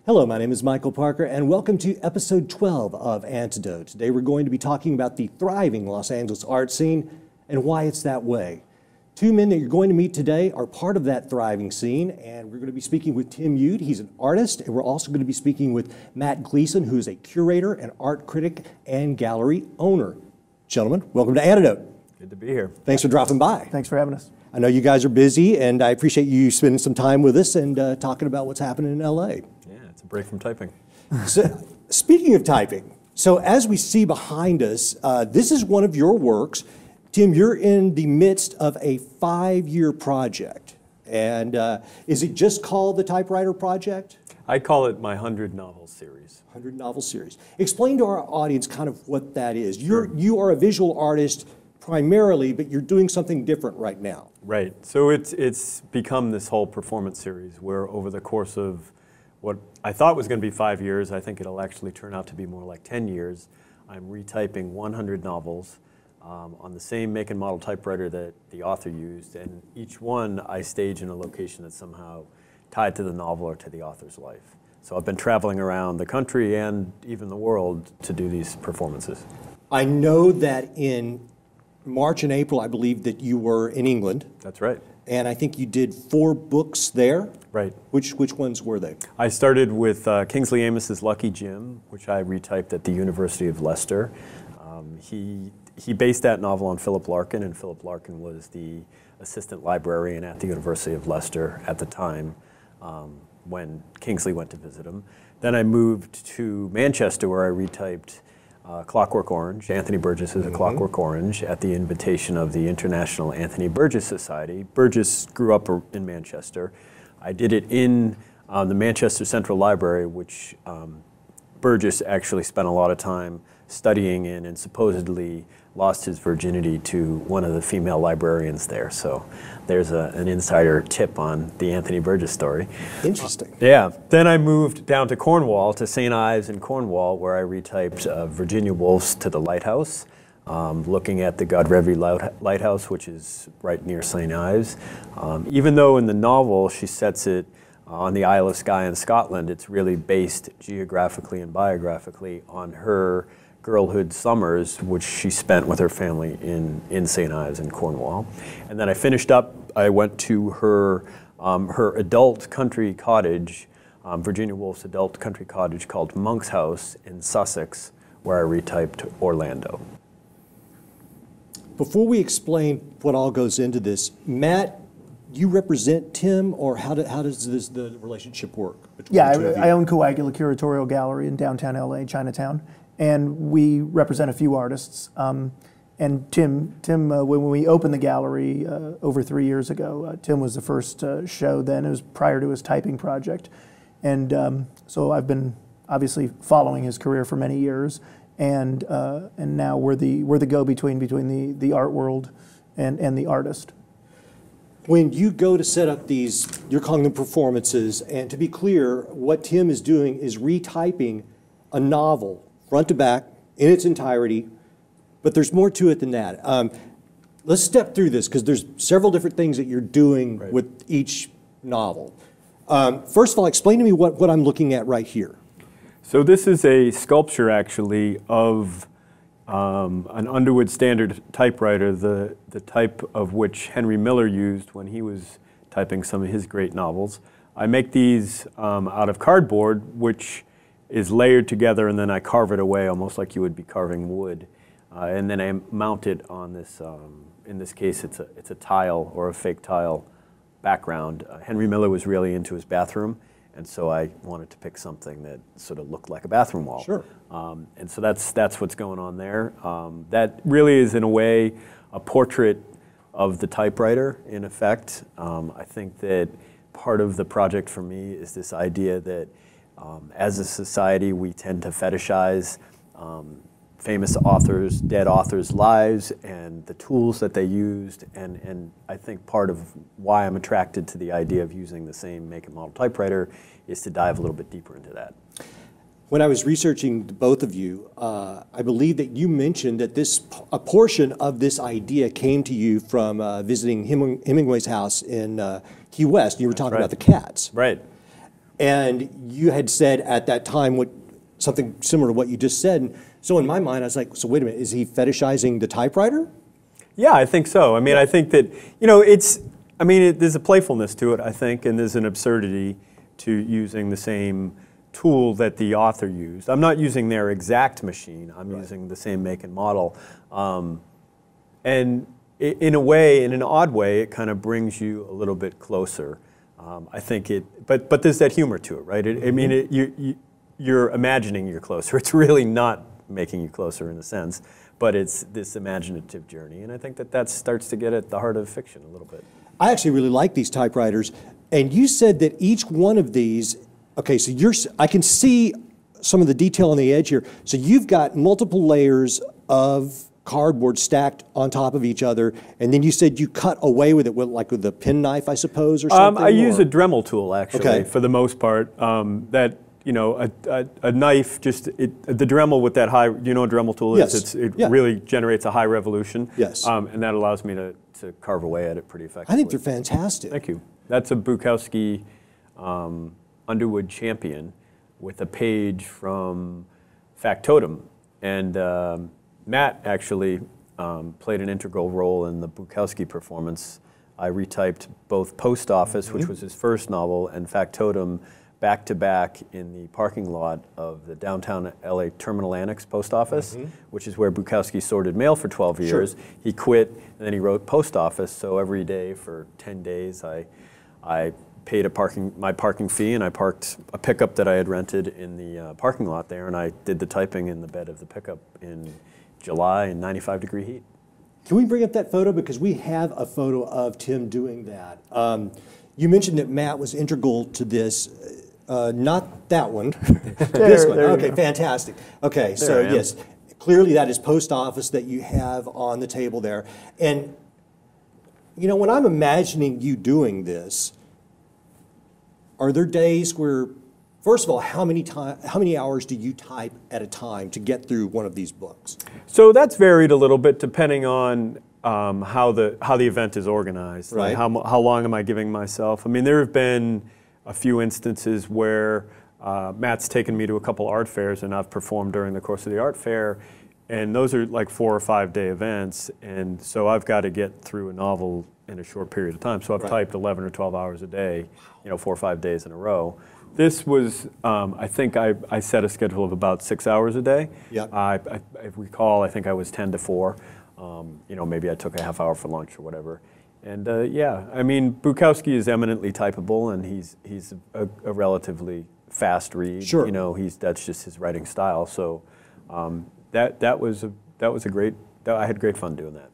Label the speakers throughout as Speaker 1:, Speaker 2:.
Speaker 1: Hello, my name is Michael Parker, and welcome to episode 12 of Antidote. Today we're going to be talking about the thriving Los Angeles art scene and why it's that way. Two men that you're going to meet today are part of that thriving scene, and we're going to be speaking with Tim Yude. He's an artist, and we're also going to be speaking with Mat Gleason, who is a curator, an art critic, and gallery owner. Gentlemen, welcome to Antidote.
Speaker 2: Good to be here.
Speaker 1: Thanks for dropping by.
Speaker 3: Thanks for having us.
Speaker 1: I know you guys are busy, and I appreciate you spending some time with us and talking about what's happening in L.A.
Speaker 2: Yeah, it's a break from typing.
Speaker 1: So, speaking of typing, so as we see behind us, this is one of your works. Tim, you're in the midst of a 5-year project. And is it just called the Typewriter Project?
Speaker 2: I call it my 100 novel series.
Speaker 1: 100 novel series. Explain to our audience kind of what that is.
Speaker 2: Sure.
Speaker 1: You are a visual artist primarily, but you're doing something different right now.
Speaker 2: Right. So it's become this whole performance series where over the course of what I thought was going to be 5 years, I think it'll actually turn out to be more like 10 years, I'm retyping 100 novels on the same make and model typewriter that the author used, and each one I stage in a location that's somehow tied to the novel or to the author's life. So I've been traveling around the country and even the world to do these performances.
Speaker 1: I know that in March and April, I believe that you were in England.
Speaker 2: That's right.
Speaker 1: And I think you did 4 books there.
Speaker 2: Right.
Speaker 1: Which ones were they?
Speaker 2: I started with Kingsley Amos's Lucky Jim, which I retyped at the University of Leicester. He based that novel on Philip Larkin, and Philip Larkin was the assistant librarian at the University of Leicester at the time when Kingsley went to visit him. Then I moved to Manchester, where I retyped Clockwork Orange, Anthony Burgess's A Clockwork Orange, at the invitation of the International Anthony Burgess Society. Burgess grew up in Manchester. I did it in the Manchester Central Library, which Burgess actually spent a lot of time studying in and supposedly lost his virginity to one of the female librarians there. So there's an insider tip on the Anthony Burgess story.
Speaker 1: Interesting.
Speaker 2: Yeah. Then I moved down to Cornwall, to St. Ives in Cornwall, where I retyped Virginia Woolf's To the Lighthouse, looking at the Godrevy Lighthouse, which is right near St. Ives. Even though in the novel she sets it on the Isle of Skye in Scotland, it's really based geographically and biographically on her girlhood summers, which she spent with her family in St. Ives in Cornwall. And then I finished up, I went to her adult country cottage, Virginia Woolf's adult country cottage called Monk's House in Sussex, where I retyped Orlando.
Speaker 1: Before we explain what all goes into this, Matt, you represent Tim, or how does the relationship work?
Speaker 3: Yeah, I own Coagula Curatorial Gallery in Downtown L.A., Chinatown, and we represent a few artists. And Tim, when we opened the gallery over 3 years ago, Tim was the first show then. It was prior to his typing project. And so I've been obviously following his career for many years, and now we're the go-between between the art world and the artist.
Speaker 1: When you go to set up these, you're calling them performances, and to be clear, what Tim is doing is retyping a novel front to back in its entirety, but there's more to it than that. Let's step through this, because there's several different things that you're doing with each novel. First of all, explain to me what I'm looking at right here.
Speaker 2: So this is a sculpture, actually, of an Underwood standard typewriter, the type of which Henry Miller used when he was typing some of his great novels. I make these out of cardboard, which is layered together, and then I carve it away almost like you would be carving wood. And then I mount it on this, in this case it's a tile or a fake tile background. Henry Miller was really into his bathroom, and so I wanted to pick something that sort of looked like a bathroom wall.
Speaker 1: Sure.
Speaker 2: And so that's what's going on there. That really is, in a way, a portrait of the typewriter, in effect. I think that part of the project for me is this idea that as a society we tend to fetishize famous authors, dead authors' lives and the tools that they used, and I think part of why I'm attracted to the idea of using the same make and model typewriter is to dive a little bit deeper into that.
Speaker 1: When I was researching both of you, I believe that you mentioned that a portion of this idea came to you from visiting Hemingway's house in Key West. You were talking about the cats.
Speaker 2: Right.
Speaker 1: And you had said at that time something similar to what you just said. And so in my mind, I was like, so wait a minute, is he fetishizing the typewriter?
Speaker 2: Yeah, I think so. I mean, I think that, there's a playfulness to it, I think, and there's an absurdity to using the same tool that the author used. I'm not using their exact machine. I'm using the same make and model. And in a way, in an odd way, it kind of brings you a little bit closer. I think but there's that humor to it, right? You're imagining you're closer. It's really not making you closer in a sense, but it's this imaginative journey. And I think that starts to get at the heart of fiction a little bit.
Speaker 1: I actually really like these typewriters. And you said that each one of these, okay, so I can see some of the detail on the edge here. So you've got multiple layers of cardboard stacked on top of each other, and then you said you cut away with it with a penknife, I suppose, or something?
Speaker 2: I use a Dremel tool, actually, for the most part. A knife, the Dremel with that high, you know what a Dremel tool is? It really generates a high revolution.
Speaker 1: Yes.
Speaker 2: And that allows me to carve away at it pretty effectively.
Speaker 1: I think they're fantastic.
Speaker 2: Thank you. That's a Bukowski Underwood Champion with a page from Factotum. And Matt actually played an integral role in the Bukowski performance. I retyped both Post Office, which was his first novel, and Factotum back-to-back in the parking lot of the Downtown L.A. Terminal Annex Post Office, which is where Bukowski sorted mail for 12 years. Sure. He quit, and then he wrote Post Office, so every day for 10 days I paid my parking fee, and I parked a pickup that I had rented in the parking lot there, and I did the typing in the bed of the pickup in July in 95-degree heat.
Speaker 1: Can we bring up that photo? Because we have a photo of Tim doing that. You mentioned that Matt was integral to this. Not that one, this one. Okay, fantastic. Okay, so yes, clearly that is Post Office that you have on the table there. And, when I'm imagining you doing this, are there days where, first of all, how many hours do you type at a time to get through one of these books?
Speaker 2: So that's varied a little bit depending on how the event is organized.
Speaker 1: Right.
Speaker 2: Like how long am I giving myself? I mean, there have been a few instances where Matt's taken me to a couple art fairs, and I've performed during the course of the art fair, and those are like 4 or 5 day events, and so I've got to get through a novel in a short period of time. So I've typed 11 or 12 hours a day, 4 or 5 days in a row. This was, I think I set a schedule of about 6 hours a day.
Speaker 1: Yep.
Speaker 2: I recall, I think I was 10 to 4. Maybe I took a half hour for lunch or whatever. And Bukowski is eminently typable, and he's a relatively fast read.
Speaker 1: Sure.
Speaker 2: That's just his writing style. So that was a great. I had great fun doing that.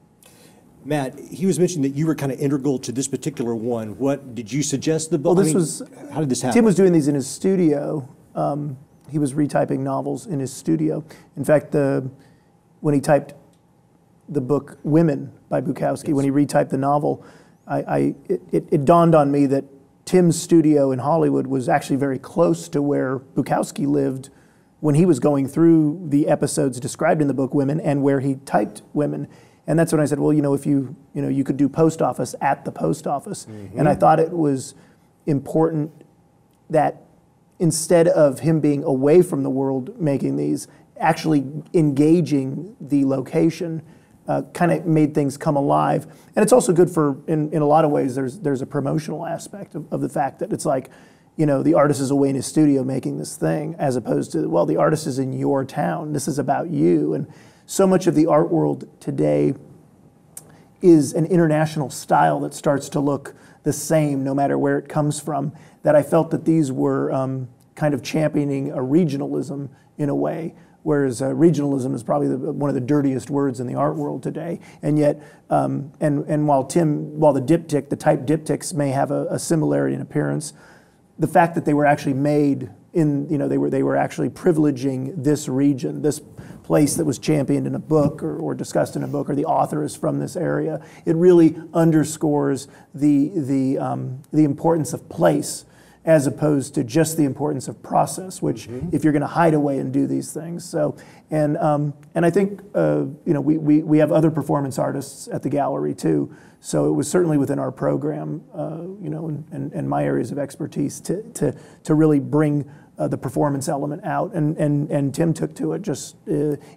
Speaker 1: Matt, he was mentioning that you were kind of integral to this particular one. What did you suggest the book?
Speaker 3: Well,
Speaker 1: how did this happen?
Speaker 3: Tim was doing these in his studio. He was retyping novels in his studio. In fact, when he typed the book Women by Bukowski, when he retyped the novel, it dawned on me that Tim's studio in Hollywood was actually very close to where Bukowski lived when he was going through the episodes described in the book Women and where he typed Women. And that's when I said, well, if you could do Post Office at the post office. And I thought it was important that instead of him being away from the world making these, actually engaging the location kind of made things come alive. And it's also good for, in a lot of ways, there's a promotional aspect of the fact that it's like, the artist is away in his studio making this thing, as opposed to, well, the artist is in your town. This is about you. And so much of the art world today is an international style that starts to look the same no matter where it comes from, that I felt that these were kind of championing a regionalism in a way, whereas regionalism is probably one of the dirtiest words in the art world today. And yet, and while the Diptych, the type Diptychs may have a similarity in appearance, the fact that they were actually made in, they were actually privileging this region, this place that was championed in a book or discussed in a book, or the author is from this area. It really underscores the importance of place as opposed to just the importance of process, which if you're going to hide away and do these things. So, and I think, we have other performance artists at the gallery too. So it was certainly within our program, and my areas of expertise to really bring the performance element out. And Tim took to it just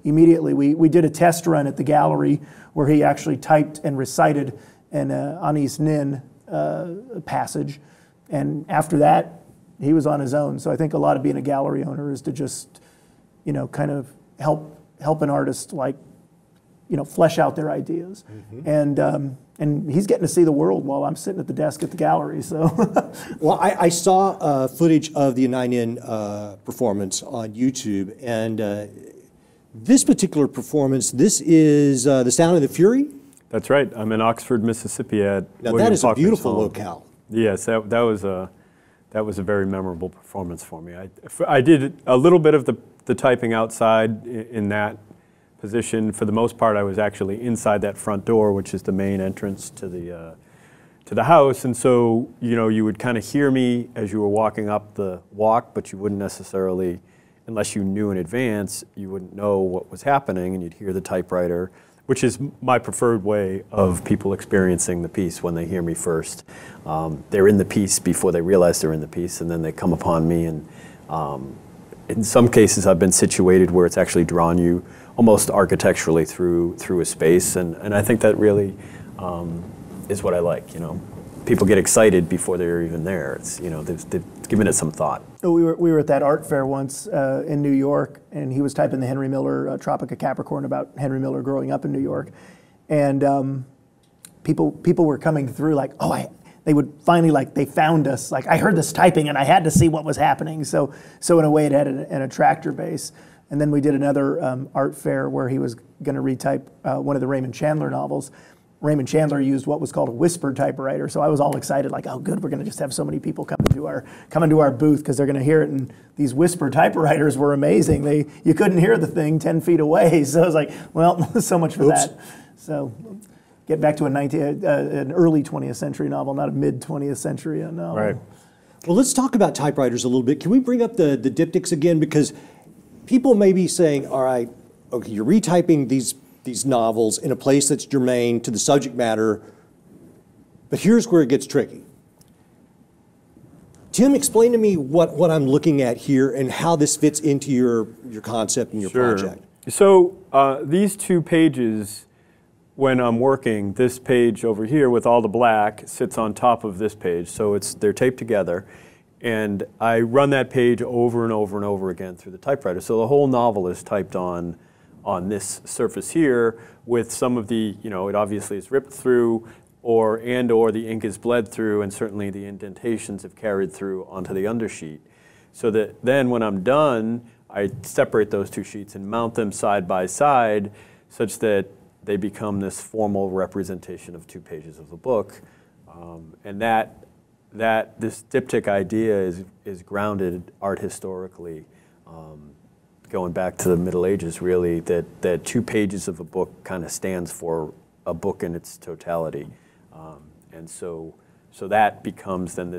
Speaker 3: immediately. We did a test run at the gallery where he actually typed and recited an Anis Nin passage. And after that, he was on his own. So I think a lot of being a gallery owner is to just, kind of help an artist flesh out their ideas. And he's getting to see the world while I'm sitting at the desk at the gallery. So,
Speaker 1: well, I saw footage of the Nine performance on YouTube, and this particular performance, this is The Sound of the Fury.
Speaker 2: That's right. I'm in Oxford, Mississippi at
Speaker 1: Now
Speaker 2: William
Speaker 1: that is
Speaker 2: Faulkner's
Speaker 1: a beautiful
Speaker 2: home.
Speaker 1: locale.
Speaker 2: Yes, that was a very memorable performance for me. I did a little bit of the typing outside in that position. For the most part, I was actually inside that front door, which is the main entrance to the house. And so, you would kind of hear me as you were walking up the walk, but you wouldn't necessarily, unless you knew in advance, you wouldn't know what was happening, and you'd hear the typewriter, which is my preferred way of people experiencing the piece when they hear me first. They're in the piece before they realize they're in the piece, and then they come upon me. And in some cases, I've been situated where it's actually drawn you almost architecturally through a space, and I think that really is what I like. People get excited before they're even there. It's they've given it some thought.
Speaker 3: We were at that art fair once in New York, and he was typing the Henry Miller Tropic of Capricorn about Henry Miller growing up in New York, and people were coming through like, they would finally they found us. Like, I heard this typing and I had to see what was happening. So in a way it had an attractor base. And then we did another art fair where he was going to retype one of the Raymond Chandler novels. Raymond Chandler used what was called a whisper typewriter, so I was all excited, like, oh, good, we're going to just have so many people coming to our booth because they're going to hear it. And these whisper typewriters were amazing. You couldn't hear the thing 10 feet away. So I was like, well, so much for that. So get back to an early 20th century novel, not a mid 20th century novel.
Speaker 2: Right.
Speaker 1: Well, let's talk about typewriters a little bit. Can we bring up the diptychs again? Because people may be saying, all right, okay, you're retyping these novels in a place that's germane to the subject matter, but here's where it gets tricky. Tim, explain to me what I'm looking at here and how this fits into your concept and your project.
Speaker 2: So these two pages, when I'm working, this page over here with all the black sits on top of this page, so they're taped together. And I run that page over and over and over again through the typewriter. So the whole novel is typed on this surface here with some of the, it obviously is ripped through or the ink is bled through, and certainly the indentations have carried through onto the undersheet. So that then when I'm done, I separate those two sheets and mount them side by side such that they become this formal representation of two pages of the book. And this diptych idea is grounded art historically, going back to the Middle Ages, really, that two pages of a book kind of stands for a book in its totality. And so that becomes then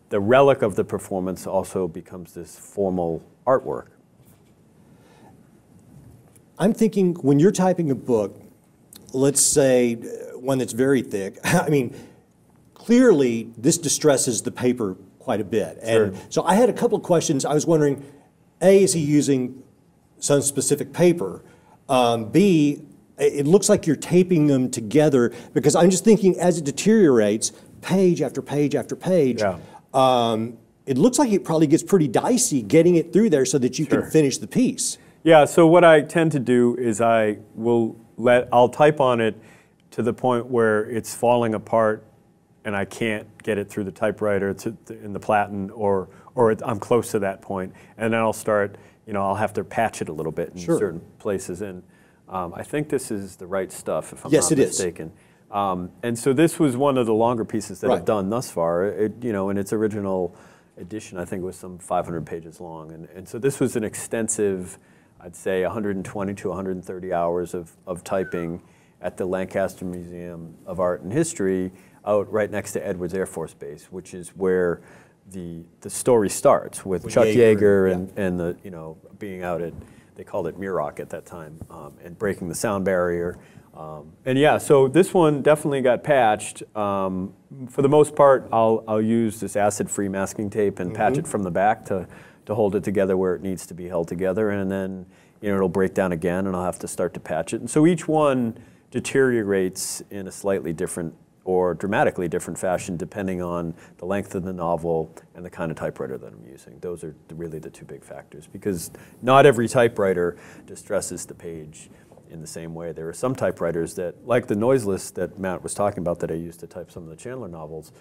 Speaker 2: the relic of the performance also becomes this formal artwork.
Speaker 1: I'm thinking when you're typing a book, let's say one that's very thick, I mean, clearly this distresses the paper quite a bit.
Speaker 2: Sure.
Speaker 1: And so I had a couple of questions. I was wondering, A, is he using some specific paper? B, it looks like you're taping them together, because I'm just thinking as it deteriorates, page after page after page, it looks like it probably gets pretty dicey getting it through there so that you can finish the piece.
Speaker 2: Yeah, so what I tend to do is I'll type on it to the point where it's falling apart and I can't get it through the typewriter in the platen, or I'm close to that point, and then I'll start, I'll have to patch it a little bit in certain places. And I think this is the right stuff, if I'm not mistaken. And so this was one of the longer pieces that I've done thus far. In its original edition, I think it was some 500 pages long. And so this was an extensive, I'd say 120 to 130 hours of typing at the Lancaster Museum of Art and History, out right next to Edwards Air Force Base, which is where the story starts with Chuck Yeager and the, you know, being out at, they called it Mrkt at that time, and breaking the sound barrier. And yeah, so this one definitely got patched. For the most part, I'll use this acid-free masking tape and patch it from the back to hold it together where it needs to be held together, and then, you know, it'll break down again and I'll have to start to patch it. And so each one deteriorates in a slightly different or dramatically different fashion depending on the length of the novel and the kind of typewriter that I'm using. Those are really the two big factors, because not every typewriter distresses the page in the same way. There are some typewriters that, like the noiseless that Matt was talking about that I used to type some of the Chandler novels,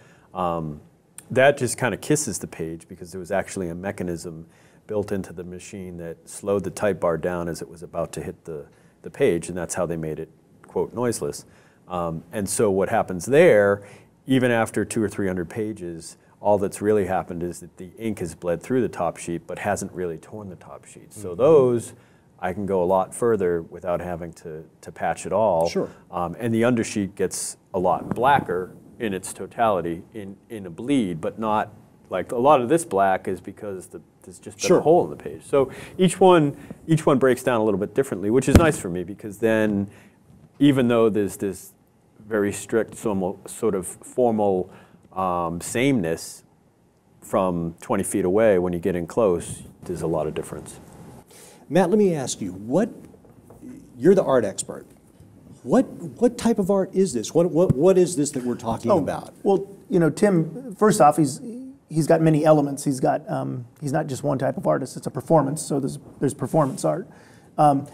Speaker 2: that just kind of kisses the page because there was actually a mechanism built into the machine that slowed the type bar down as it was about to hit the page, and that's how they made it, quote, noiseless. And so what happens there, even after 200 or 300 pages, all that's really happened is that the ink has bled through the top sheet but hasn't really torn the top sheet. So those, I can go a lot further without having to patch at all.
Speaker 1: Sure.
Speaker 2: And the undersheet gets a lot blacker in its totality in a bleed, but not like a lot of this black is because there's just been a hole in the page. So each one breaks down a little bit differently, which is nice for me because then, even though there's this very strict sort of formal sameness from 20 feet away, when you get in close, there's a lot of difference.
Speaker 1: Matt, let me ask you, you're the art expert. What type of art is this? What is this that we're talking about?
Speaker 3: Well, you know, Tim, first off, he's got many elements. He's not just one type of artist, it's a performance, so there's performance art.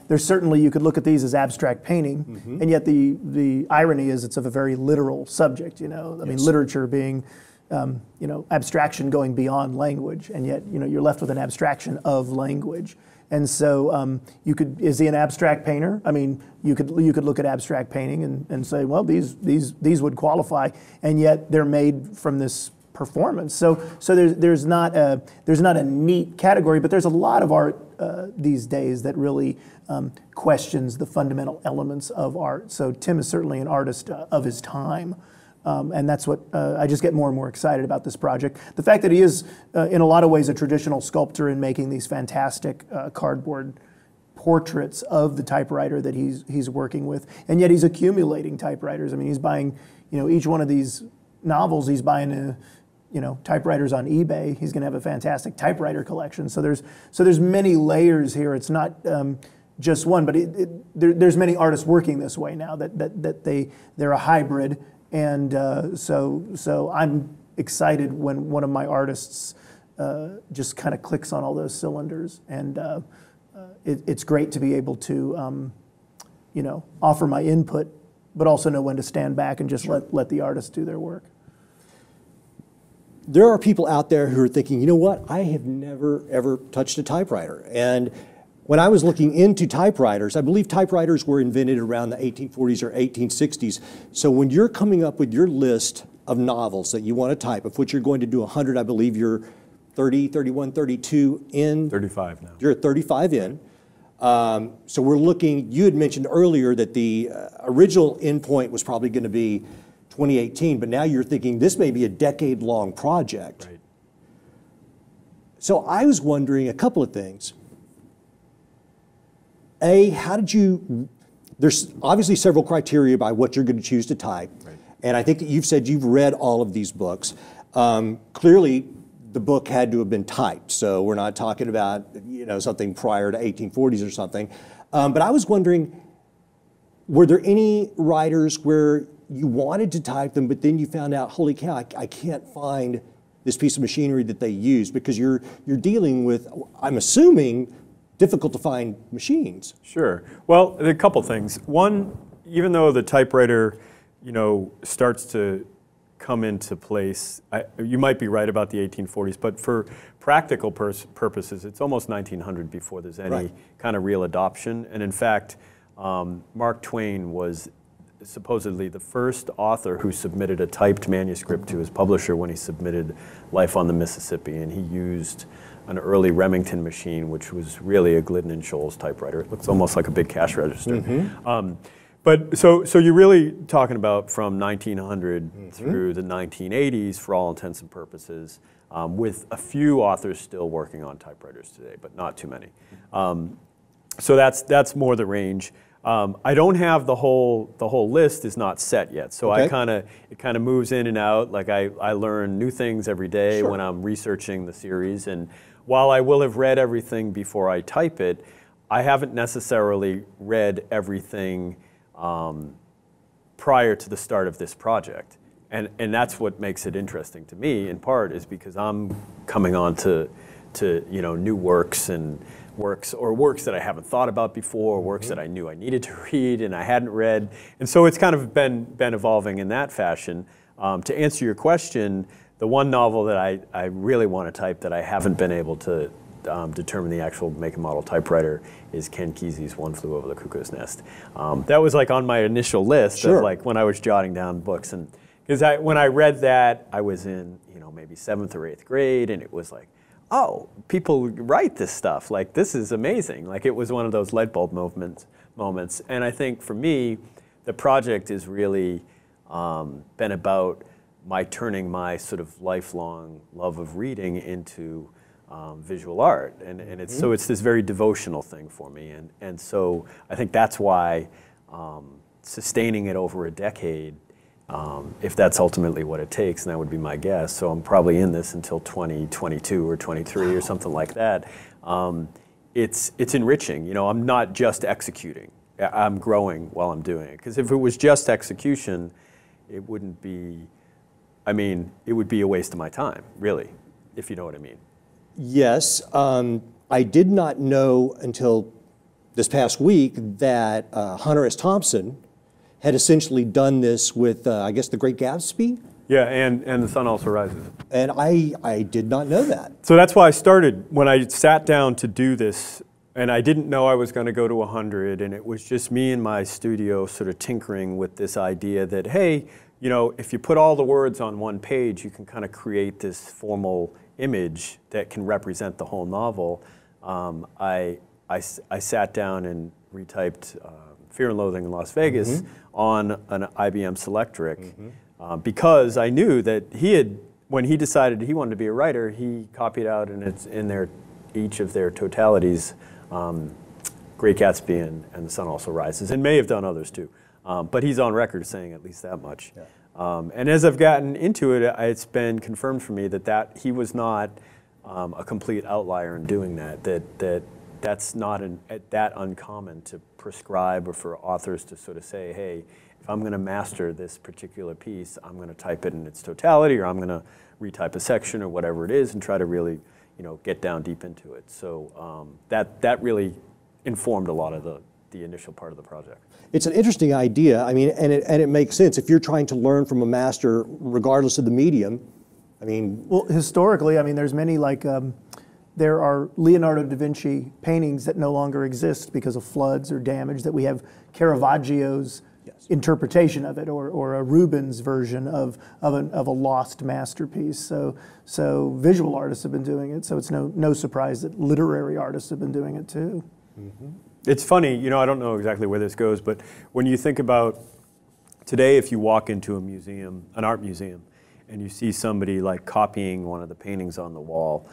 Speaker 3: There's certainly, you could look at these as abstract painting, and yet the irony is it's of a very literal subject, you know. I mean, literature being, you know, abstraction going beyond language, and yet, you know, you're left with an abstraction of language. And so is he an abstract painter? I mean, you could look at abstract painting and say, well, these would qualify, and yet they're made from this performance. So there's not a neat category, but there's a lot of art these days that really questions the fundamental elements of art. So Tim is certainly an artist of his time. And that's what I just get more and more excited about this project. The fact that he is, in a lot of ways, a traditional sculptor in making these fantastic cardboard portraits of the typewriter that he's working with, and yet he's accumulating typewriters. I mean, he's buying, you know, each one of these novels, he's buying you know, typewriters on eBay. He's going to have a fantastic typewriter collection. So there's many layers here. It's not just one, but there's many artists working this way now that they're a hybrid. And so I'm excited when one of my artists just kind of clicks on all those cylinders, and it's great to be able to you know, offer my input, but also know when to stand back and just let the artist do their work.
Speaker 1: There are people out there who are thinking, you know what, I have never ever touched a typewriter. And when I was looking into typewriters, I believe typewriters were invented around the 1840s or 1860s. So when you're coming up with your list of novels that you want to type, of which you're going to do 100, I believe you're 30, 31, 32 in.
Speaker 2: 35 now.
Speaker 1: You're at 35 in. So we're looking, you had mentioned earlier that the original endpoint was probably going to be 2018, but now you're thinking this may be a decade-long project.
Speaker 2: Right.
Speaker 1: So I was wondering a couple of things. A, how did you, there's obviously several criteria by what you're going to choose to type.
Speaker 2: Right.
Speaker 1: And I think that you've said you've read all of these books. Clearly, the book had to have been typed. So we're not talking about, you know, something prior to 1840s or something. But I was wondering, were there any writers where you wanted to type them, but then you found out, holy cow, I can't find this piece of machinery that they use, because you're dealing with, I'm assuming, difficult to find machines.
Speaker 2: Sure. Well, a couple things. One, even though the typewriter, you know, starts to come into place, you might be right about the 1840s, but for practical purposes, it's almost 1900 before there's any kind of real adoption. And in fact, Mark Twain was supposedly the first author who submitted a typed manuscript to his publisher when he submitted Life on the Mississippi, and he used an early Remington machine, which was really a Glidden and Shoals typewriter. It looks almost like a big cash register. But so you're really talking about from 1900 through the 1980s, for all intents and purposes, with a few authors still working on typewriters today, but not too many. So that's more the range. I don't have the whole list is not set yet. So
Speaker 1: okay.
Speaker 2: it kind of moves in and out. Like I learn new things every day
Speaker 1: Sure.
Speaker 2: when I'm researching the series. And while I will have read everything before I type it, I haven't necessarily read everything prior to the start of this project. And that's what makes it interesting to me, in part, is because I'm coming on to new works and works that I haven't thought about before, or works that I knew I needed to read and I hadn't read. And so it's kind of been evolving in that fashion. To answer your question, the one novel that I really want to type that I haven't been able to determine the actual make and model typewriter is Ken Kesey's One Flew Over the Cuckoo's Nest. That was like on my initial list
Speaker 1: Sure.
Speaker 2: of like when I was jotting down books. And because when I read that, I was in maybe 7th or 8th grade, and it was like, oh, people write this stuff. Like, this is amazing. Like, it was one of those light bulb moments. And I think for me, the project has really been about turning my sort of lifelong love of reading into visual art. And it's, so it's this very devotional thing for me. And so I think that's why sustaining it over a decade, if that's ultimately what it takes, and that would be my guess, so I'm probably in this until 2022 or 23 or something like that, it's enriching. I'm not just executing. I'm growing while I'm doing it. Because if it was just execution, it wouldn't be, it would be a waste of my time, really, if you know what I mean.
Speaker 1: Yes. I did not know until this past week that Hunter S. Thompson had essentially done this with, I guess, The Great Gatsby?
Speaker 2: Yeah, and The Sun Also Rises.
Speaker 1: And I did not know that.
Speaker 2: So that's why I started, when I sat down to do this, and I didn't know I was going to go to 100, and it was just me in my studio sort of tinkering with this idea that, hey, if you put all the words on one page, you can kind of create this formal image that can represent the whole novel. I sat down and retyped Fear and Loathing in Las Vegas on an IBM Selectric because I knew that when he decided he wanted to be a writer, he copied out, and it's in each of their totalities, Great Gatsby and The Sun Also Rises, and may have done others too. But he's on record saying at least that much. Yeah. And as I've gotten into it, it's been confirmed for me that he was not a complete outlier in doing that. That's not that uncommon to prescribe, or for authors to sort of say, hey, if I'm going to master this particular piece, I'm going to type it in its totality, or I'm going to retype a section or whatever it is and try to really get down deep into it. So that really informed a lot of the initial part of the project.
Speaker 1: It's an interesting idea. And it makes sense. If you're trying to learn from a master, regardless of the medium, Well,
Speaker 3: historically, there's many, like, there are Leonardo da Vinci paintings that no longer exist because of floods or damage, that we have Caravaggio's interpretation of it, or a Rubens version of a lost masterpiece. So visual artists have been doing it, so it's no surprise that literary artists have been doing it too.
Speaker 2: It's funny, I don't know exactly where this goes, but when you think about today, if you walk into a museum, an art museum, and you see somebody like copying one of the paintings on the wall,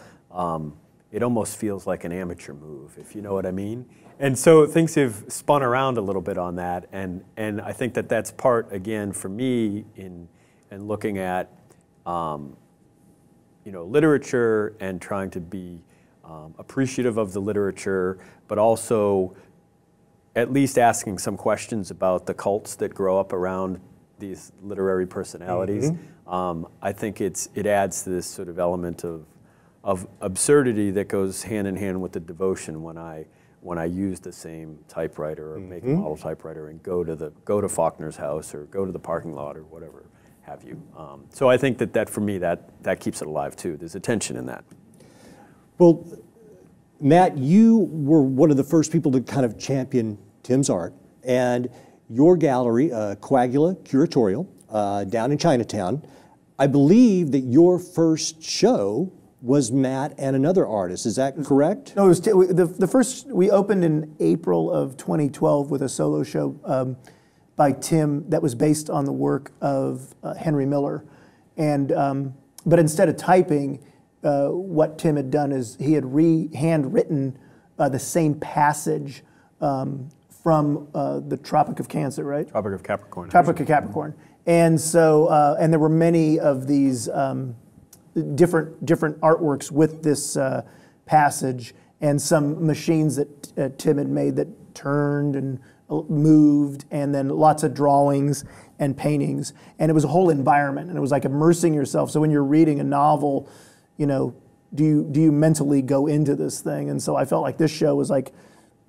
Speaker 2: it almost feels like an amateur move, if you know what I mean. And so things have spun around a little bit on that, and I think that's part, again, for me in looking at literature and trying to be appreciative of the literature, but also at least asking some questions about the cults that grow up around these literary personalities. I think it adds to this sort of element of absurdity that goes hand in hand with the devotion when I use the same typewriter or make a model typewriter and go to Faulkner's house or go to the parking lot or whatever have you. So I think that for me that keeps it alive too. There's a tension in that.
Speaker 1: Well, Matt, you were one of the first people to kind of champion Tim's art, and your gallery, Coagula Curatorial, down in Chinatown, I believe that your first show was Matt and another artist. Is that correct?
Speaker 3: No, it was the first. We opened in April of 2012 with a solo show by Tim that was based on the work of Henry Miller, and but instead of typing, what Tim had done is he had handwritten the same passage from the Tropic of Cancer, right?
Speaker 2: Tropic of Capricorn.
Speaker 3: Tropic of Capricorn. And so, and there were many of these different artworks with this passage, and some machines that Tim had made that turned and moved, and then lots of drawings and paintings. And it was a whole environment, and it was like immersing yourself. So when you're reading a novel, you know, do you mentally go into this thing? And so I felt like this show was like,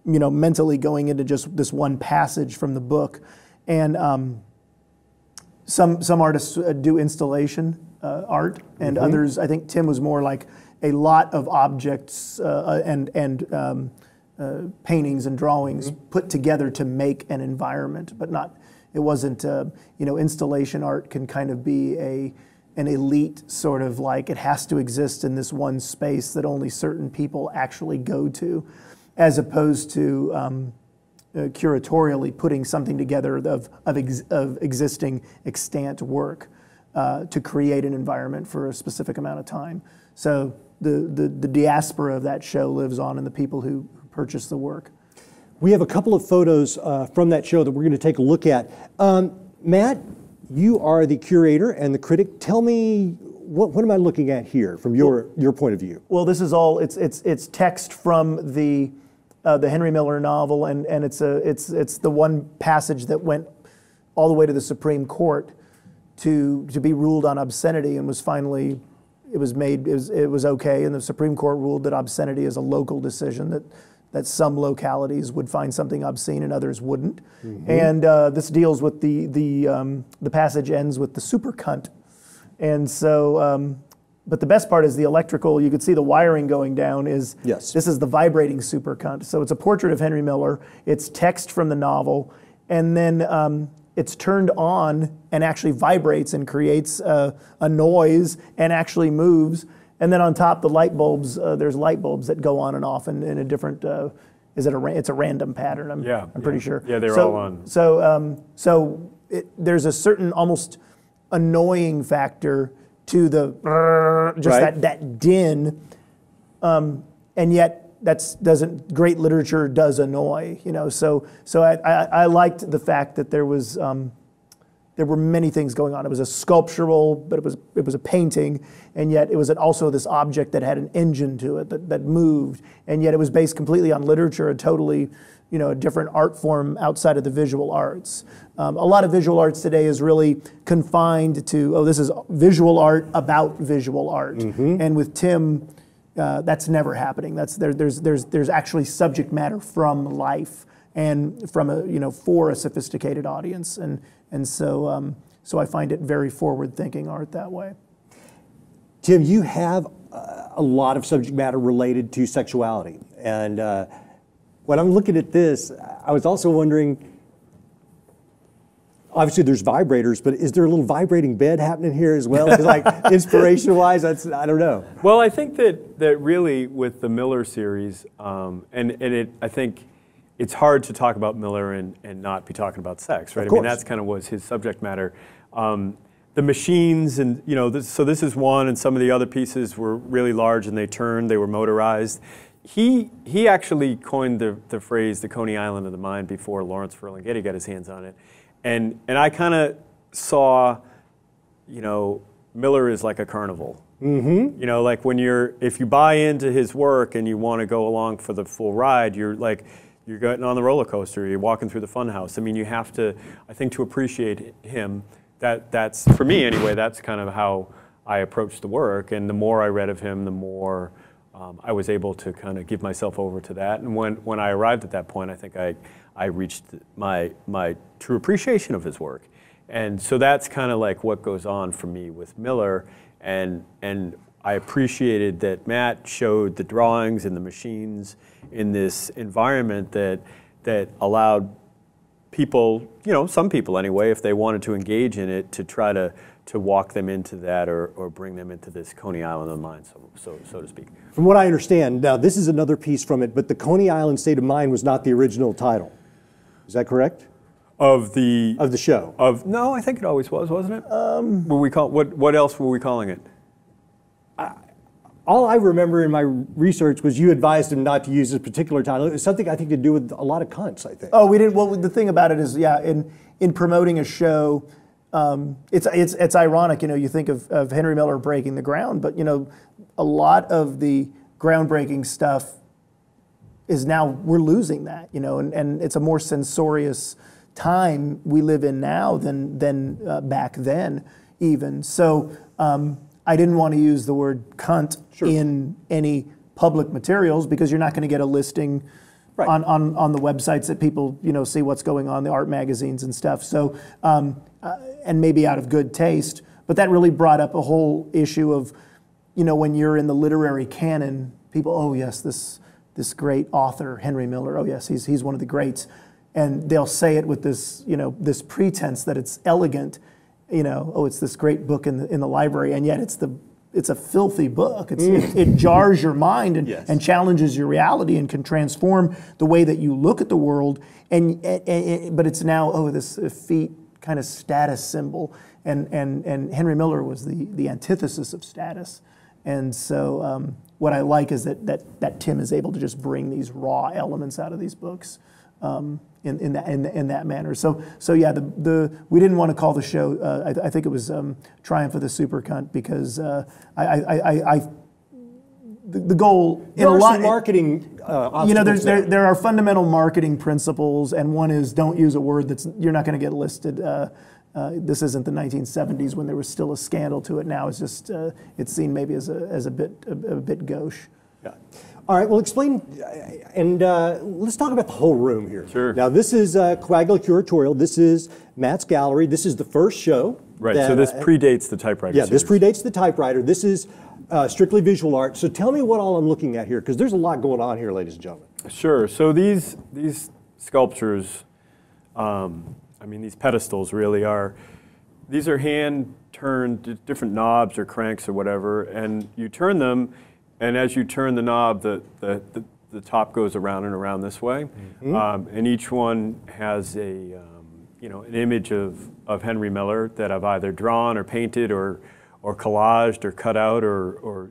Speaker 3: you know, mentally going into just this one passage from the book. And some artists do installation art, and others, I think Tim was more like a lot of objects and paintings and drawings put together to make an environment, but not, it wasn't, you know, installation art can kind of be an elite sort of like, it has to exist in this one space that only certain people actually go to, as opposed to curatorially putting something together of existing extant work to create an environment for a specific amount of time. So the diaspora of that show lives on in the people who purchase the work.
Speaker 1: We have a couple of photos from that show that we're going to take a look at. Matt, you are the curator and the critic. Tell me, what am I looking at here from your point of view?
Speaker 3: Well, this is all, it's text from the Henry Miller novel, and it's the one passage that went all the way to the Supreme Court to be ruled on obscenity, and was finally, it was okay, and the Supreme Court ruled that obscenity is a local decision, that some localities would find something obscene and others wouldn't. And this deals with the passage ends with the Super Cunt. And so, but the best part is the electrical, you could see the wiring going down is,
Speaker 1: yes.
Speaker 3: This is the vibrating Super Cunt. So it's a portrait of Henry Miller, it's text from the novel, and then it's turned on and actually vibrates and creates a noise and actually moves. And then on top, the light bulbs, there's light bulbs that go on and off in a different, it's a random pattern, I'm pretty sure.
Speaker 2: Yeah, they're all on.
Speaker 3: So there's a certain almost annoying factor to the, just
Speaker 1: right.
Speaker 3: that din, and yet great literature does annoy, you know. So I liked the fact that there were many things going on. It was a sculptural, but it was a painting, and yet it was also this object that had an engine to it that moved, and yet it was based completely on literature, a totally, you know, a different art form outside of the visual arts. A lot of visual arts today is really confined to, this is visual art about visual art, and with Tim, that's never happening. There's actually subject matter from life and from for a sophisticated audience, and so I find it very forward-thinking art that way.
Speaker 1: Tim, you have a lot of subject matter related to sexuality, and when I'm looking at this, I was also wondering, obviously there's vibrators, but is there a little vibrating bed happening here as well? Like inspiration-wise, I don't know.
Speaker 2: Well, I think that really with the Miller series, I think it's hard to talk about Miller and not be talking about sex, right? I mean, that's kind of was his subject matter. The machines and, so this is one, and some of the other pieces were really large and they turned, they were motorized. He actually coined the phrase, the Coney Island of the mind, before Lawrence Ferlinghetti got his hands on it. And I kind of saw, Miller is like a carnival. Like if you buy into his work and you want to go along for the full ride, you're getting on the roller coaster, you're walking through the fun house. I mean, you have to, I think, to appreciate him, that's, for me anyway, that's kind of how I approached the work. And the more I read of him, the more I was able to kind of give myself over to that. And when I arrived at that point, I think I reached my true appreciation of his work. And so that's kind of like what goes on for me with Miller. And I appreciated that Matt showed the drawings and the machines in this environment that allowed people, some people anyway, if they wanted to engage in it, to try to walk them into that or bring them into this Coney Island of mind, so to speak.
Speaker 1: From what I understand, now this is another piece from it, but the Coney Island State of Mind was not the original title. Is that correct?
Speaker 2: Of the
Speaker 1: show?
Speaker 2: No, I think it always was, wasn't it? What else were we calling it?
Speaker 1: all I remember in my research was you advised him not to use this particular title. It was something I think to do with a lot of cunts, I think.
Speaker 3: Oh, we didn't. Well, the thing about it is, yeah, in promoting a show, it's ironic. You know, you think of Henry Miller breaking the ground, but you know, a lot of the groundbreaking stuff is now we're losing that. You know, and it's a more censorious time we live in now than back then, even. So I didn't want to use the word cunt in any public materials because you're not going to get a listing on the websites that people see what's going on, the art magazines and stuff. So and maybe out of good taste, but that really brought up a whole issue of when you're in the literary canon, people, oh yes, this great author Henry Miller, oh yes, he's one of the greats, and they'll say it with this this pretense that it's elegant. Oh, it's this great book in the library, and yet it's a filthy book. It jars your mind and challenges your reality and can transform the way that you look at the world. But it's now this effete kind of status symbol, and Henry Miller was the antithesis of status. And so what I like is that Tim is able to just bring these raw elements out of these books. In that manner. So yeah, we didn't want to call the show. I think it was Triumph of the Super Cunt because the goal in a lot
Speaker 1: marketing.
Speaker 3: There are fundamental marketing principles, and one is don't use a word you're not going to get listed. This isn't the 1970s when there was still a scandal to it. Now it's just it's seen maybe as a bit gauche.
Speaker 1: Yeah. All right, well, explain, and let's talk about the whole room here.
Speaker 2: Sure.
Speaker 1: Now, this is Coagula Curatorial. This is Mat's gallery. This is the first show.
Speaker 2: Right, so this predates the Typewriter
Speaker 1: Series. Yeah, this
Speaker 2: series.
Speaker 1: predates the Typewriter. This is strictly visual art. So tell me what all I'm looking at here, because there's a lot going on here, ladies and gentlemen.
Speaker 2: Sure, so these sculptures, these pedestals really are, these are hand-turned, different knobs or cranks or whatever, and you turn them, and as you turn the knob, the top goes around and around this way, and each one has an image of Henry Miller that I've either drawn or painted or collaged or cut out or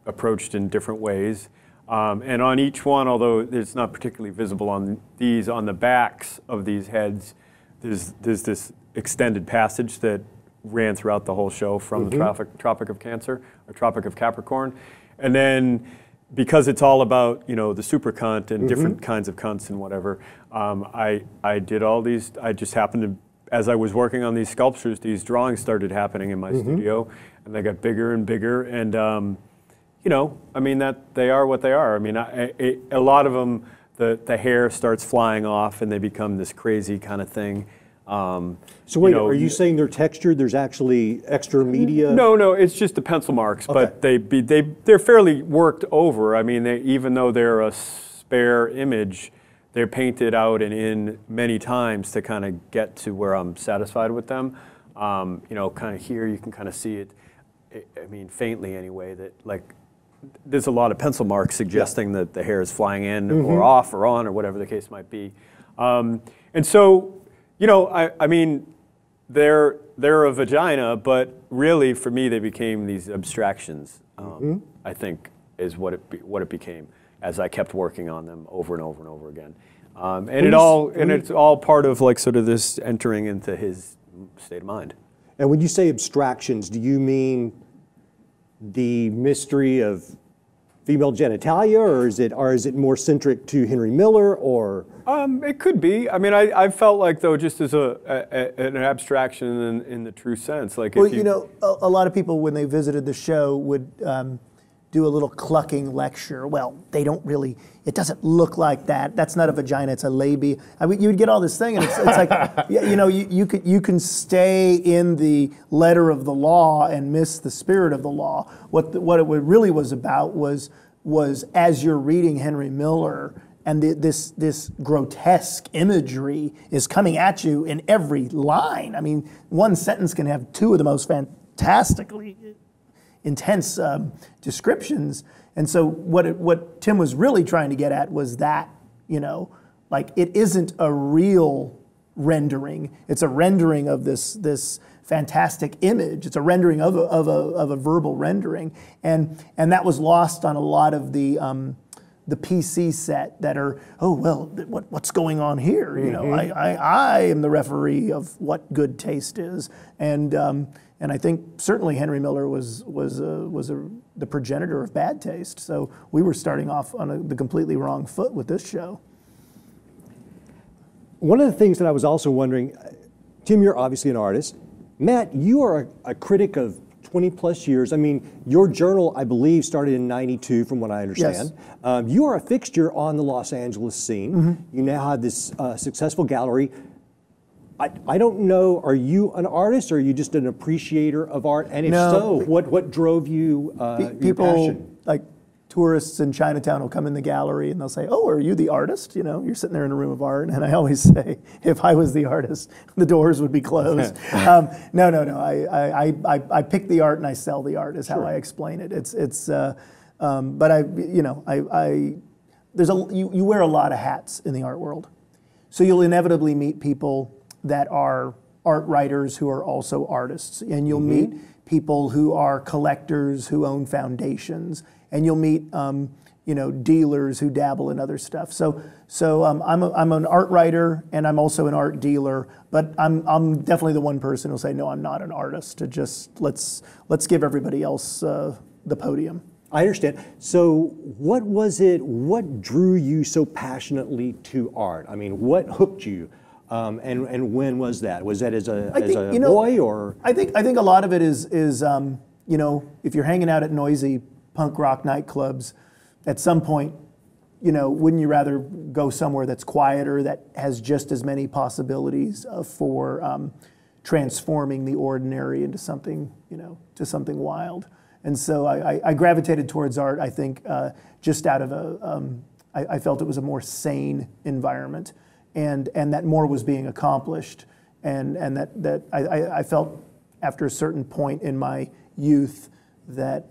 Speaker 2: approached in different ways. And on each one, although it's not particularly visible on these, on the backs of these heads, there's this extended passage that ran throughout the whole show from the Tropic of Cancer, or Tropic of Capricorn. And then, because it's all about, the super cunt and different kinds of cunts and whatever, I did all these, I just happened to, as I was working on these sculptures, these drawings started happening in my studio, and they got bigger and bigger, and, that they are what they are. I mean, a lot of them, the hair starts flying off, and they become this crazy kind of thing.
Speaker 1: So wait, are you saying they're textured? There's actually extra media?
Speaker 2: No, it's just the pencil marks, but they're fairly worked over. I mean, even though they're a spare image, they're painted out and in many times to kind of get to where I'm satisfied with them. Kind of here you can kind of see it. I mean, faintly anyway. That there's a lot of pencil marks suggesting that the hair is flying in or off or on or whatever the case might be, and so. They're a vagina, but really, for me, they became these abstractions. I think is what it became as I kept working on them over and over and over again. It's all part of sort of this entering into his state of mind.
Speaker 1: And when you say abstractions, do you mean the mystery of female genitalia, or is it more centric to Henry Miller, or?
Speaker 2: It could be. I mean, I felt like, though, just as an abstraction in the true sense. A
Speaker 3: lot of people when they visited the show would do a little clucking lecture. Well, they don't really. It doesn't look like that. That's not a vagina. It's a labia. I mean, you would get all this thing, and it's like, you can stay in the letter of the law and miss the spirit of the law. What it really was about was as you're reading Henry Miller, and this grotesque imagery is coming at you in every line. I mean, one sentence can have two of the most fantastically intense descriptions. And so what Tim was really trying to get at was that, it isn't a real rendering. It's a rendering of this fantastic image. It's a rendering of a verbal rendering, and that was lost on a lot of the PC set that are, oh well, what's going on here? You know, I am the referee of what good taste is, and I think certainly Henry Miller was the progenitor of bad taste. So we were starting off on the completely wrong foot with this show.
Speaker 1: One of the things that I was also wondering, Tim, you're obviously an artist. Matt, you are a critic of 20 plus years. I mean, your journal, I believe, started in '92 from what I understand.
Speaker 3: Yes.
Speaker 1: You are a fixture on the Los Angeles scene. You now have this successful gallery. I don't know, are you an artist or are you just an appreciator of art? And if so, what drove you, your passion?
Speaker 3: Like tourists in Chinatown will come in the gallery and they'll say, oh, are you the artist? You know, you're sitting there in a room of art. And I always say, if I was the artist, the doors would be closed. No. I pick the art and I sell the art is how I explain it. But you wear a lot of hats in the art world. So you'll inevitably meet people that are art writers who are also artists. And you'll meet people who are collectors who own foundations. And you'll meet dealers who dabble in other stuff. So I'm an art writer and I'm also an art dealer, but I'm definitely the one person who'll say, no, I'm not an artist. To just let's give everybody else the podium.
Speaker 1: I understand. So what drew you so passionately to art? I mean, what hooked you? And when was that? Was that as a boy or?
Speaker 3: I think a lot of it is if you're hanging out at noisy punk rock nightclubs, at some point, wouldn't you rather go somewhere that's quieter, that has just as many possibilities for transforming the ordinary into something, to something wild? And so I gravitated towards art, I think, just out of I felt it was a more sane environment, and that more was being accomplished, and that I felt after a certain point in my youth that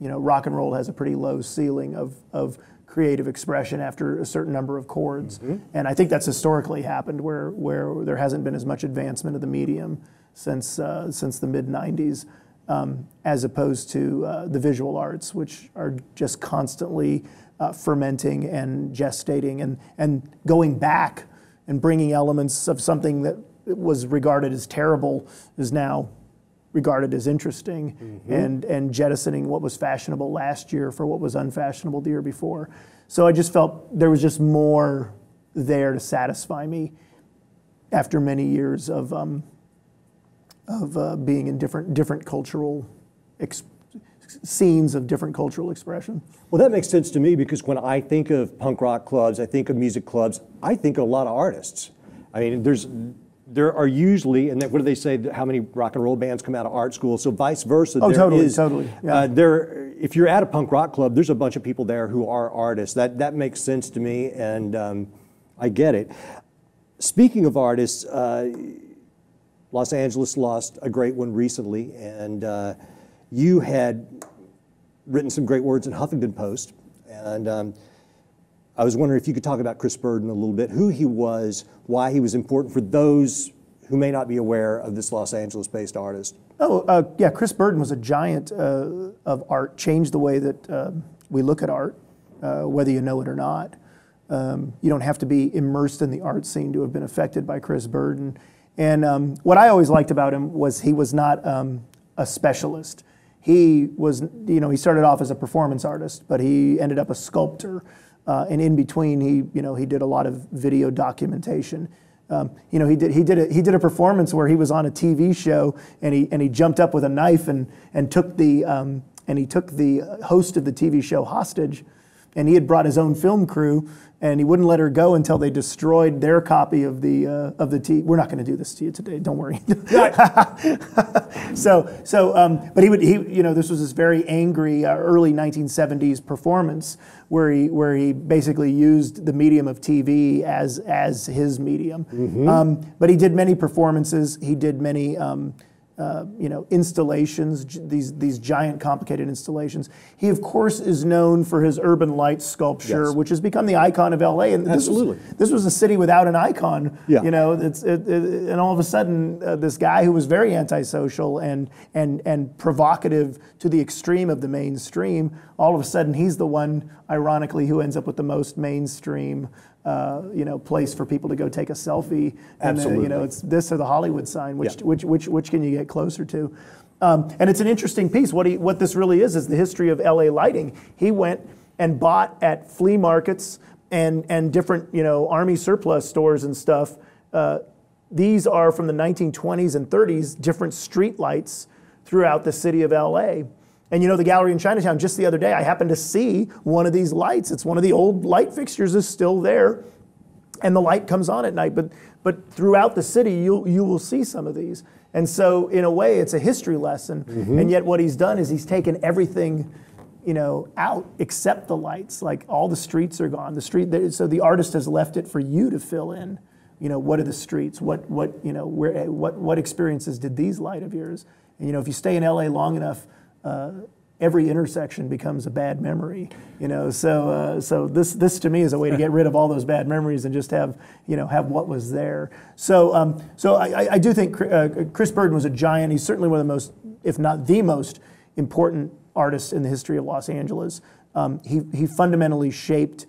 Speaker 3: rock and roll has a pretty low ceiling of creative expression after a certain number of chords, and I think that's historically happened where there hasn't been as much advancement of the medium since the mid '90s. As opposed to the visual arts, which are just constantly fermenting and gestating and going back and bringing elements of something that was regarded as terrible is now regarded as interesting, and jettisoning what was fashionable last year for what was unfashionable the year before. So I just felt there was just more there to satisfy me after many years of being in different cultural scenes of different cultural expression.
Speaker 1: Well, that makes sense to me because when I think of punk rock clubs, I think of music clubs, I think of a lot of artists. I mean, there are usually, and what do they say, how many rock and roll bands come out of art school? So vice versa.
Speaker 3: Oh, totally. Yeah.
Speaker 1: If you're at a punk rock club, there's a bunch of people there who are artists. That makes sense to me, and I get it. Speaking of artists, Los Angeles lost a great one recently, and you had written some great words in Huffington Post, and I was wondering if you could talk about Chris Burden a little bit, who he was, why he was important for those who may not be aware of this Los Angeles-based artist.
Speaker 3: Yeah, Chris Burden was a giant of art, changed the way that we look at art, whether you know it or not. You don't have to be immersed in the art scene to have been affected by Chris Burden. And what I always liked about him was he was not a specialist. He was, he started off as a performance artist, but he ended up a sculptor. And in between, he did a lot of video documentation. He did a performance where he was on a TV show and he jumped up with a knife and took the host of the TV show hostage. And he had brought his own film crew, and he wouldn't let her go until they destroyed their copy of the TV. We're not going to do this to you today. Don't worry. But this was this very angry early 1970s performance where he basically used the medium of TV as his medium. But he did many performances. He did many installations, these giant complicated installations. He of course is known for his urban light sculpture,
Speaker 1: Yes.
Speaker 3: which has become the icon of L.A. And
Speaker 1: Absolutely.
Speaker 3: this was a city without an icon.
Speaker 1: Yeah.
Speaker 3: And all of a sudden, this guy who was very antisocial and provocative to the extreme of the mainstream, all of a sudden he's the one, ironically, who ends up with the most mainstream place for people to go take a selfie. And
Speaker 1: Absolutely.
Speaker 3: it's this or the Hollywood sign. Which can you get closer to? And it's an interesting piece. What this really is the history of LA lighting. He went and bought at flea markets and different army surplus stores and stuff. These are from the 1920s and 30s, different street lights throughout the city of LA. And the gallery in Chinatown, just the other day, I happened to see one of these lights. It's one of the old light fixtures is still there, and the light comes on at night. But throughout the city, you will see some of these. And so, in a way, it's a history lesson. Mm-hmm. And yet what he's done is he's taken everything out except the lights. Like all the streets are gone. So the artist has left it for you to fill in. What are the streets? What experiences did these light of yours? And if you stay in LA long enough, every intersection becomes a bad memory, So this to me is a way to get rid of all those bad memories and just have what was there. So I do think Chris Burden was a giant. He's certainly one of the most, if not the most, important artists in the history of Los Angeles. He fundamentally shaped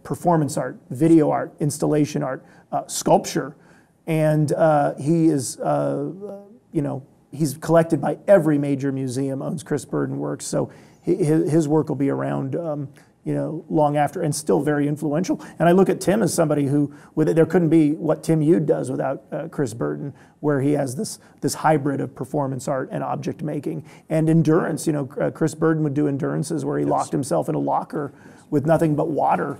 Speaker 3: performance art, video art, installation art, sculpture, and he is he's collected by every major museum, owns Chris Burden works, so his work will be around long after, and still very influential. And I look at Tim as somebody who, there couldn't be what Tim Yude does without Chris Burden, where he has this hybrid of performance art and object making and endurance. Chris Burden would do endurances where he locked himself in a locker with nothing but water.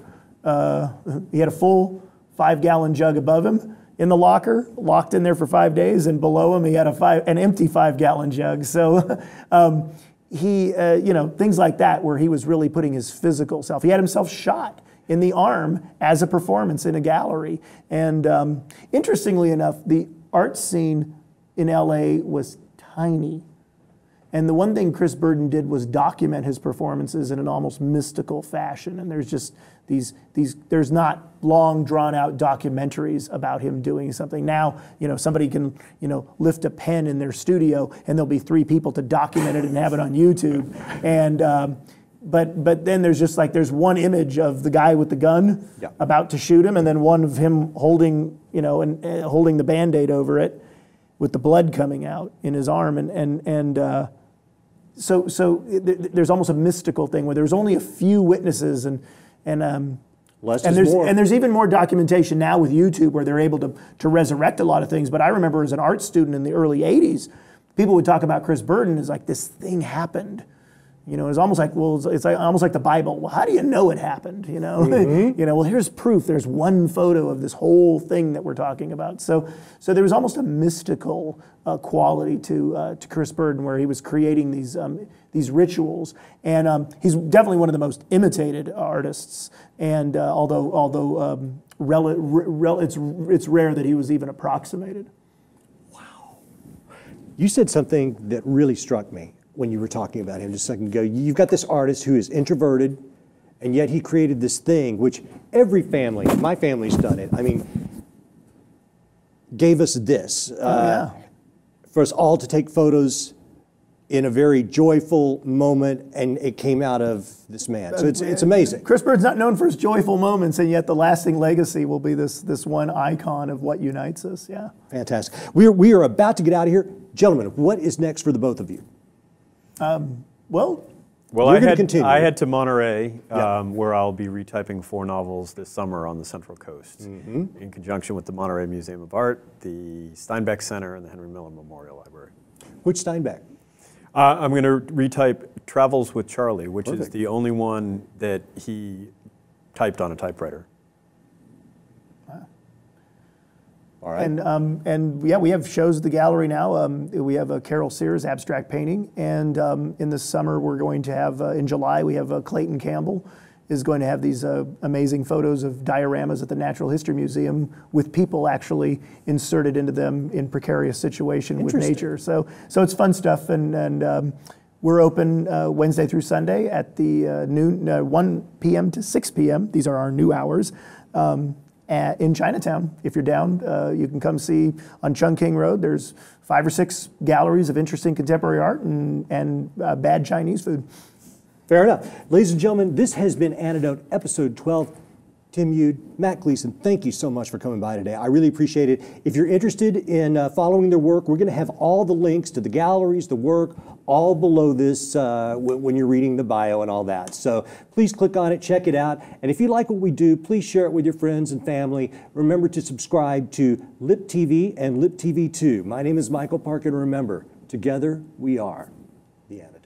Speaker 3: He had a full 5-gallon jug above him in the locker, locked in there for 5 days, and below him he had an empty 5-gallon jug. So he, things like that, where he was really putting his physical self. He had himself shot in the arm as a performance in a gallery. And interestingly enough, the art scene in LA was tiny. And the one thing Chris Burden did was document his performances in an almost mystical fashion. And there's just there's not long drawn out documentaries about him doing something. Now, somebody can, lift a pen in their studio and there'll be 3 people to document it and have it on YouTube. And, but then there's just there's one image of the guy with the gun about to shoot him, and then one of him holding, and holding the Band-Aid over it with the blood coming out in his arm. So there's almost a mystical thing where there's only a few witnesses, and there's even more documentation now with YouTube where they're able to resurrect a lot of things. But I remember as an art student in the early 80s, people would talk about Chris Burden as this thing happened. It's almost it's almost like the Bible. Well, how do you know it happened? Mm-hmm. Well, here's proof. There's one photo of this whole thing that we're talking about. So there was almost a mystical quality to Chris Burden, where he was creating these rituals, and he's definitely one of the most imitated artists. And although it's rare that he was even approximated.
Speaker 1: Wow, you said something that really struck me when you were talking about him just a second ago. You've got this artist who is introverted, and yet he created this thing, which every family, my family's done it, gave us this. For us all to take photos in a very joyful moment, and it came out of this man. So it's amazing.
Speaker 3: Chris Burden's not known for his joyful moments, and yet the lasting legacy will be this one icon of what unites us,
Speaker 1: Fantastic. We are about to get out of here. Gentlemen, what is next for the both of you?
Speaker 2: Well,
Speaker 1: I
Speaker 2: head to Monterey, where I'll be retyping 4 novels this summer on the Central Coast, in conjunction with the Monterey Museum of Art, the Steinbeck Center, and the Henry Miller Memorial Library.
Speaker 1: Which Steinbeck?
Speaker 2: I'm going to retype Travels with Charlie, which is the only one that he typed on a typewriter.
Speaker 1: All right.
Speaker 3: And we have shows at the gallery now. We have a Carol Sears abstract painting, and in the summer we're going to have, in July, we have Clayton Campbell is going to have these amazing photos of dioramas at the Natural History Museum with people actually inserted into them in precarious situation with nature. So it's fun stuff, and we're open Wednesday through Sunday at the 1 p.m. to 6 p.m. These are our new hours. In Chinatown. If you're down, you can come see on Chung King Road. There's 5 or 6 galleries of interesting contemporary art and bad Chinese food.
Speaker 1: Fair enough. Ladies and gentlemen, this has been Antidote, episode 12. Tim Yude, Mat Gleason, thank you so much for coming by today. I really appreciate it. If you're interested in following their work, we're going to have all the links to the galleries, the work, all below this when you're reading the bio and all that. So please click on it, check it out. And if you like what we do, please share it with your friends and family. Remember to subscribe to Lip TV and Lip TV 2. My name is Michael Park, and remember, together we are the Antidote.